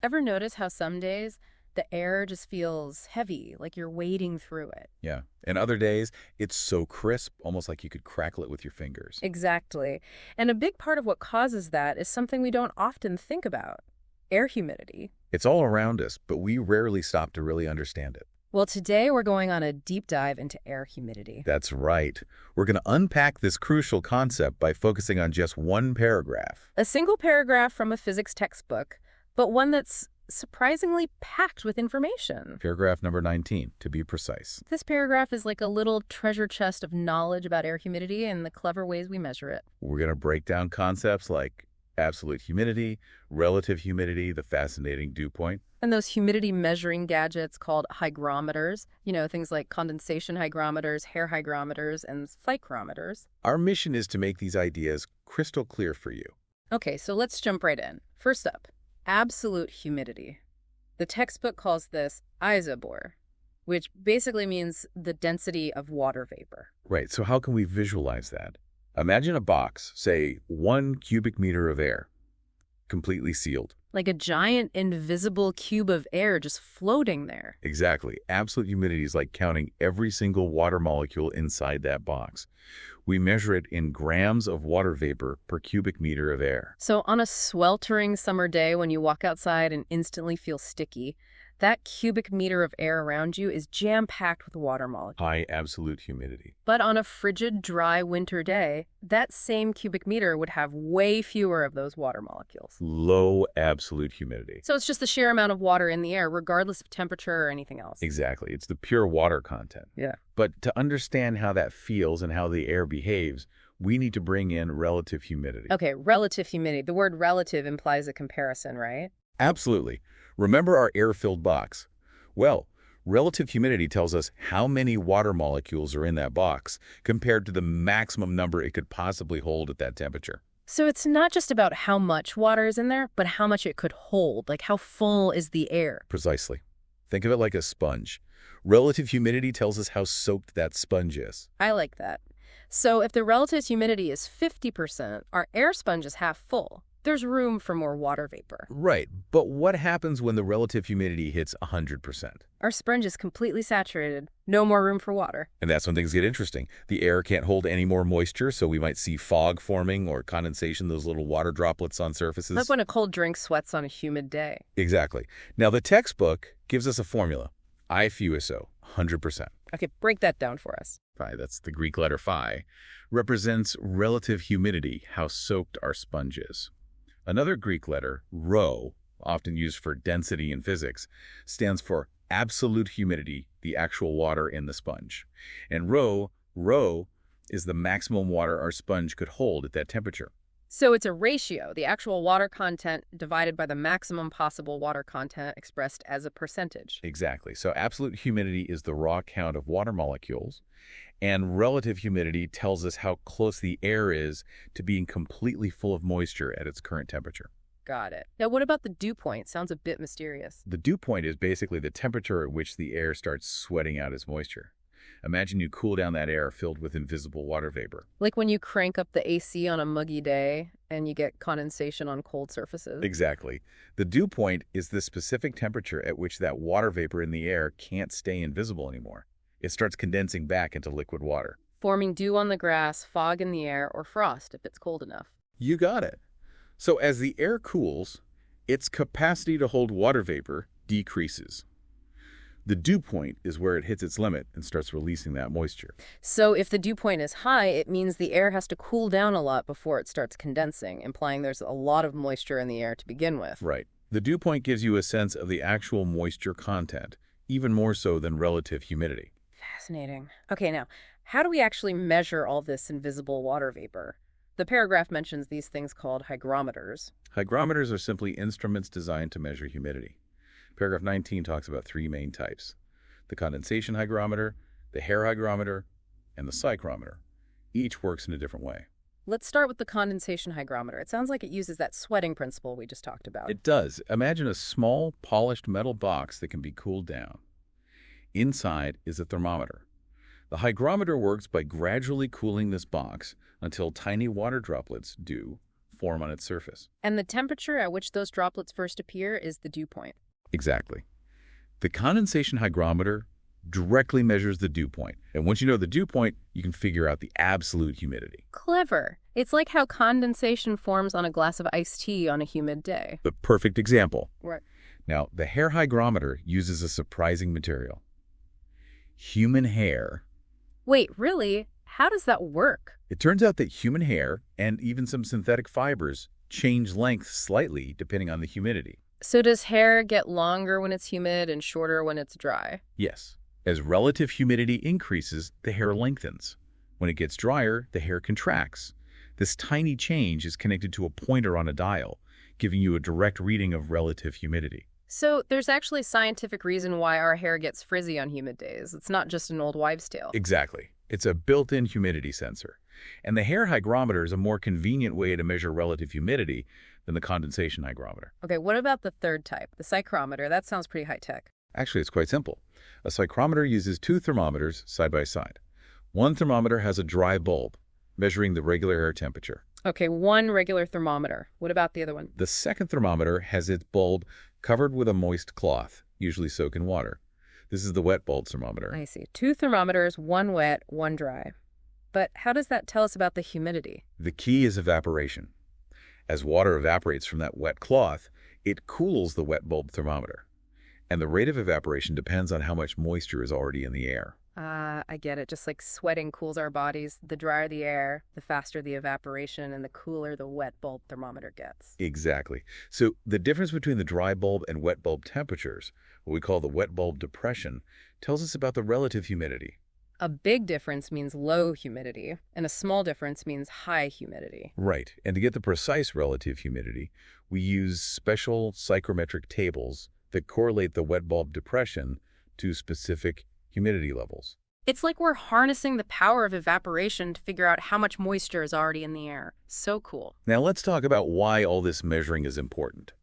Ever notice how some days the air just feels heavy, like you're wading through it? Yeah. And other days, it's so crisp, almost like you could crackle it with your fingers. Exactly. And a big part of what causes that is something we don't often think about: air humidity. It's all around us, but we rarely stop to really understand it. Well, today we're going on a deep dive into air humidity. That's right. We're going to unpack this crucial concept by focusing on just one paragraph. A single paragraph from a physics textbook, but one that's surprisingly packed with information. Paragraph number 19, to be precise. This paragraph is like a little treasure chest of knowledge about air humidity and the clever ways we measure it. We're going to break down concepts like absolute humidity, relative humidity, the fascinating dew point. And those humidity measuring gadgets called hygrometers, things like condensation hygrometers, hair hygrometers, and psychrometers. Our mission is to make these ideas crystal clear for you. Okay, so let's jump right in. First up, absolute humidity. The textbook calls this isobor, which basically means the density of water vapor. Right, so how can we visualize that? Imagine a box, say 1 cubic meter of air, completely sealed. Like a giant invisible cube of air just floating there. Exactly. Absolute humidity is like counting every single water molecule inside that box. We measure it in grams of water vapor per cubic meter of air. So on a sweltering summer day when you walk outside and instantly feel sticky, that cubic meter of air around you is jam-packed with water molecules. High absolute humidity. But on a frigid, dry winter day, that same cubic meter would have way fewer of those water molecules. Low absolute humidity. So it's just the sheer amount of water in the air, regardless of temperature or anything else. Exactly. It's the pure water content. Yeah. But to understand how that feels and how the air behaves, we need to bring in relative humidity. Okay, relative humidity. The word relative implies a comparison, right? Absolutely. Remember our air-filled box? Well, relative humidity tells us how many water molecules are in that box compared to the maximum number it could possibly hold at that temperature. So it's not just about how much water is in there, but how much it could hold, like how full is the air. Precisely. Think of it like a sponge. Relative humidity tells us how soaked that sponge is. I like that. So if the relative humidity is 50%, our air sponge is half full. There's room for more water vapor. Right, but what happens when the relative humidity hits 100%? Our sponge is completely saturated. No more room for water. And that's when things get interesting. The air can't hold any more moisture, so we might see fog forming or condensation, those little water droplets on surfaces. Like when a cold drink sweats on a humid day. Exactly. Now, the textbook gives us a formula. IFUSO, 100%. Okay, break that down for us. Phi, that's the Greek letter phi, represents relative humidity, how soaked our sponge is. Another Greek letter, rho, often used for density in physics, stands for absolute humidity, the actual water in the sponge. And rho is the maximum water our sponge could hold at that temperature. So it's a ratio, the actual water content divided by the maximum possible water content expressed as a percentage. Exactly. So absolute humidity is the raw count of water molecules, and relative humidity tells us how close the air is to being completely full of moisture at its current temperature. Got it. Now, what about the dew point? Sounds a bit mysterious. The dew point is basically the temperature at which the air starts sweating out its moisture. Imagine you cool down that air filled with invisible water vapor. Like when you crank up the AC on a muggy day and you get condensation on cold surfaces. Exactly. The dew point is the specific temperature at which that water vapor in the air can't stay invisible anymore. It starts condensing back into liquid water. Forming dew on the grass, fog in the air, or frost if it's cold enough. You got it. So as the air cools, its capacity to hold water vapor decreases. The dew point is where it hits its limit and starts releasing that moisture. So if the dew point is high, it means the air has to cool down a lot before it starts condensing, implying there's a lot of moisture in the air to begin with. Right. The dew point gives you a sense of the actual moisture content, even more so than relative humidity. Fascinating. Okay, now, how do we actually measure all this invisible water vapor? The paragraph mentions these things called hygrometers. Hygrometers are simply instruments designed to measure humidity. Paragraph 19 talks about 3 main types: the condensation hygrometer, the hair hygrometer, and the psychrometer. Each works in a different way. Let's start with the condensation hygrometer. It sounds like it uses that sweating principle we just talked about. It does. Imagine a small, polished metal box that can be cooled down. Inside is a thermometer. The hygrometer works by gradually cooling this box until tiny water droplets, dew, form on its surface. And the temperature at which those droplets first appear is the dew point. Exactly. The condensation hygrometer directly measures the dew point. And once you know the dew point, you can figure out the absolute humidity. Clever. It's like how condensation forms on a glass of iced tea on a humid day. The perfect example. Right. Now, the hair hygrometer uses a surprising material. Human hair. Wait, really? How does that work? It turns out that human hair and even some synthetic fibers change length slightly depending on the humidity. So does hair get longer when it's humid and shorter when it's dry? Yes. As relative humidity increases, the hair lengthens. When it gets drier, the hair contracts. This tiny change is connected to a pointer on a dial, giving you a direct reading of relative humidity. So there's actually scientific reason why our hair gets frizzy on humid days. It's not just an old wives' tale. Exactly. It's a built-in humidity sensor. And the hair hygrometer is a more convenient way to measure relative humidity than the condensation hygrometer. Okay, what about the third type, the psychrometer? That sounds pretty high-tech. Actually, it's quite simple. A psychrometer uses two thermometers side by side. One thermometer has a dry bulb, measuring the regular air temperature. Okay, one regular thermometer. What about the other one? The second thermometer has its bulb covered with a moist cloth, usually soaked in water. This is the wet bulb thermometer. I see. Two thermometers, one wet, one dry. But how does that tell us about the humidity? The key is evaporation. As water evaporates from that wet cloth, it cools the wet bulb thermometer. And the rate of evaporation depends on how much moisture is already in the air. I get it. Just like sweating cools our bodies, the drier the air, the faster the evaporation, and the cooler the wet bulb thermometer gets. Exactly. So the difference between the dry bulb and wet bulb temperatures, what we call the wet bulb depression, tells us about the relative humidity. A big difference means low humidity, and a small difference means high humidity. Right. And to get the precise relative humidity, we use special psychrometric tables that correlate the wet bulb depression to specific humidity levels. It's like we're harnessing the power of evaporation to figure out how much moisture is already in the air. So cool. Now let's talk about why all this measuring is important.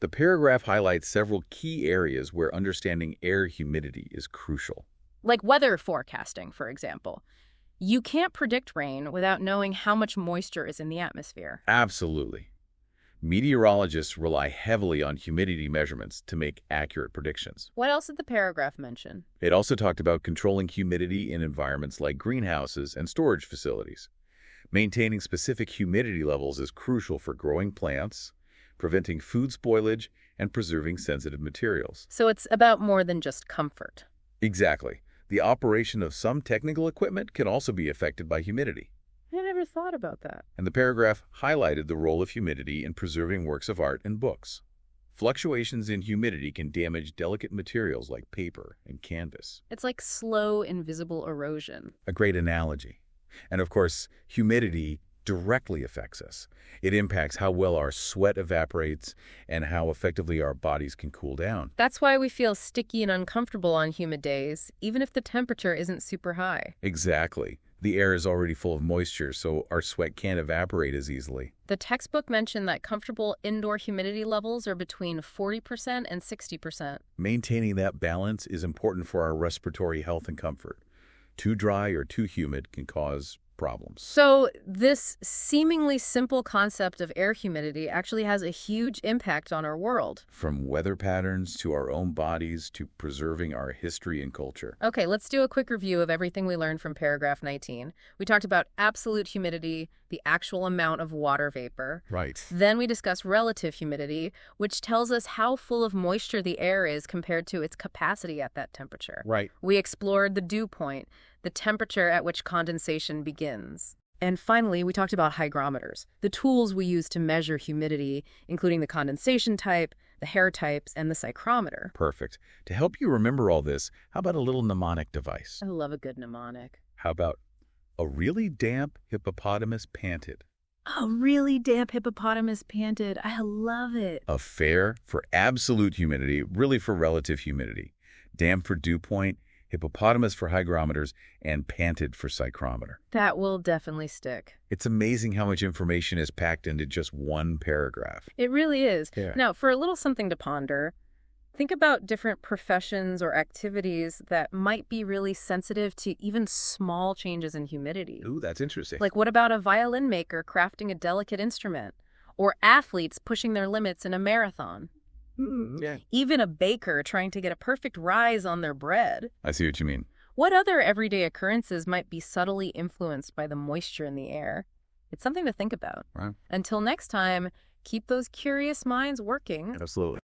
The paragraph highlights several key areas where understanding air humidity is crucial. Like weather forecasting, for example. You can't predict rain without knowing how much moisture is in the atmosphere. Absolutely. Meteorologists rely heavily on humidity measurements to make accurate predictions. What else did the paragraph mention? It also talked about controlling humidity in environments like greenhouses and storage facilities. Maintaining specific humidity levels is crucial for growing plants, preventing food spoilage, and preserving sensitive materials. So it's about more than just comfort. Exactly. The operation of some technical equipment can also be affected by humidity. I never thought about that. And the paragraph highlighted the role of humidity in preserving works of art and books. Fluctuations in humidity can damage delicate materials like paper and canvas. It's like slow, invisible erosion. A great analogy. And of course, humidity directly affects us. It impacts how well our sweat evaporates and how effectively our bodies can cool down. That's why we feel sticky and uncomfortable on humid days, even if the temperature isn't super high. Exactly. The air is already full of moisture, so our sweat can't evaporate as easily. The textbook mentioned that comfortable indoor humidity levels are between 40% and 60%. Maintaining that balance is important for our respiratory health and comfort. Too dry or too humid can cause problems. So this seemingly simple concept of air humidity actually has a huge impact on our world. From weather patterns to our own bodies to preserving our history and culture. Okay, let's do a quick review of everything we learned from paragraph 19. We talked about absolute humidity, the actual amount of water vapor. Right. Then we discussed relative humidity, which tells us how full of moisture the air is compared to its capacity at that temperature. Right. We explored the dew point, the temperature at which condensation begins. And finally, we talked about hygrometers, the tools we use to measure humidity, including the condensation type, the hair types, and the psychrometer. Perfect. To help you remember all this, how about a little mnemonic device? I love a good mnemonic. How about a really damp hippopotamus panted? A really damp hippopotamus panted. I love it. A fair for absolute humidity, really for relative humidity. Damp for dew point, hippopotamus for hygrometers, and panted for psychrometer. That will definitely stick. It's amazing how much information is packed into just one paragraph. It really is. Yeah. Now, for a little something to ponder, think about different professions or activities that might be really sensitive to even small changes in humidity. Ooh, that's interesting. Like, what about a violin maker crafting a delicate instrument? or athletes pushing their limits in a marathon. Yeah. Even a baker trying to get a perfect rise on their bread. I see what you mean. What other everyday occurrences might be subtly influenced by the moisture in the air? It's something to think about. Right. Until next time, keep those curious minds working. Absolutely.